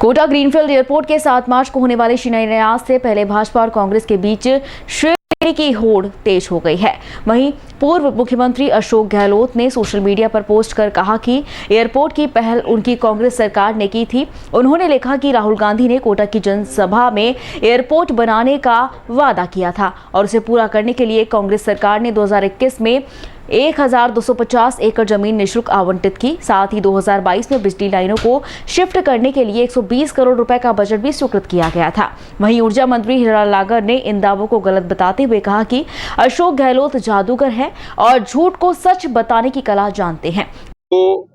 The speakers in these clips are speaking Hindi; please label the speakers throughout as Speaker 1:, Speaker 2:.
Speaker 1: कोटा ग्रीनफील्ड एयरपोर्ट के 7 मार्च को होने वाले शिलान्यास से पहले भाजपा और कांग्रेस के बीच श्रेणी की होड़ तेज हो गई है। वहीं पूर्व मुख्यमंत्री अशोक गहलोत ने सोशल मीडिया पर पोस्ट कर कहा कि एयरपोर्ट की पहल उनकी कांग्रेस सरकार ने की थी। उन्होंने लिखा कि राहुल गांधी ने कोटा की जनसभा में एयरपोर्ट बनाने का वादा किया था और उसे पूरा करने के लिए कांग्रेस सरकार ने 2021 में 1250 एकड़ जमीन निःशुल्क आवंटित की। साथ ही 2022 में बिजली लाइनों को शिफ्ट करने के लिए 120 करोड़ रुपए का बजट भी स्वीकृत किया गया था। वहीं ऊर्जा मंत्री हीरा लागर ने इन दावों को गलत बताते हुए कहा कि अशोक गहलोत जादूगर हैं और झूठ को सच बताने की कला जानते हैं।
Speaker 2: तो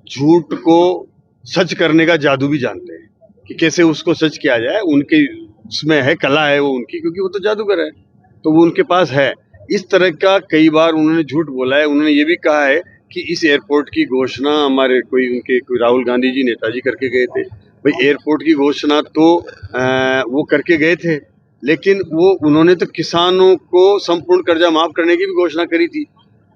Speaker 2: झूठ को सच करने का जादू भी जानते हैं कि कैसे उसको सच किया जाए। उनके उसमें है, कला है वो उनकी, क्योंकि वो तो जादूगर है, तो वो उनके पास है। इस तरह का कई बार उन्होंने झूठ बोला है। उन्होंने ये भी कहा है कि इस एयरपोर्ट की घोषणा हमारे कोई राहुल गांधी जी नेताजी करके गए थे। भाई एयरपोर्ट की घोषणा तो वो करके गए थे, लेकिन वो उन्होंने तो किसानों को संपूर्ण कर्जा माफ करने की भी घोषणा करी थी।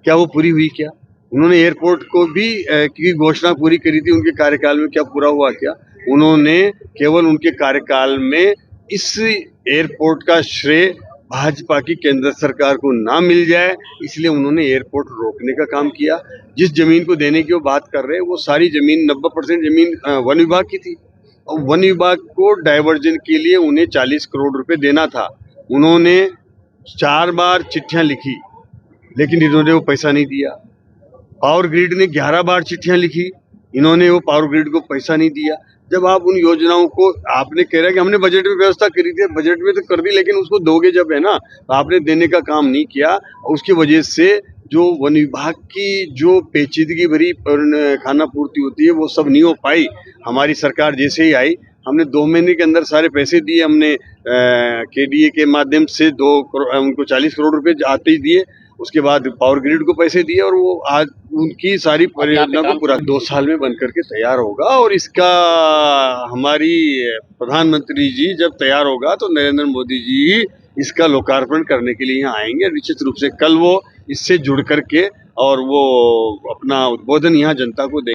Speaker 2: क्या वो पूरी हुई? क्या उन्होंने एयरपोर्ट को भी की घोषणा पूरी करी थी? उनके कार्यकाल में क्या पूरा हुआ? क्या उन्होंने केवल उनके कार्यकाल में इस एयरपोर्ट का श्रेय भाजपा की केंद्र सरकार को ना मिल जाए, इसलिए उन्होंने एयरपोर्ट रोकने का काम किया। जिस जमीन को देने की वो बात कर रहे हैं, वो सारी जमीन 90% जमीन वन विभाग की थी और वन विभाग को डायवर्जन के लिए उन्हें 40 करोड़ रुपए देना था। उन्होंने 4 बार चिट्ठियां लिखी, लेकिन इन्होंने वो पैसा नहीं दिया। पावर ग्रिड ने 11 बार चिट्ठियां लिखी, इन्होंने वो पावर ग्रिड को पैसा नहीं दिया। जब आप उन योजनाओं को आपने कह रहा है कि हमने बजट में व्यवस्था करी थी, बजट में तो कर दी, लेकिन उसको दोगे जब, है ना, तो आपने देने का काम नहीं किया। उसकी वजह से जो वन विभाग की जो पेचीदगी भरी खाना पूर्ति होती है वो सब नहीं हो पाई। हमारी सरकार जैसे ही आई, हमने 2 महीने के अंदर सारे पैसे दिए। हमने केडीए के माध्यम से उनको 40 करोड़ रुपए आते ही दिए। उसके बाद पावर ग्रिड को पैसे दिए और वो आज उनकी सारी परियोजना को पूरा 2 साल में बनकर के तैयार होगा। और इसका हमारी प्रधानमंत्री जी जब तैयार होगा तो नरेंद्र मोदी जी इसका लोकार्पण करने के लिए यहाँ आएंगे। निश्चित रूप से कल वो इससे जुड़ करके और वो अपना उद्बोधन यहाँ जनता को देंगे।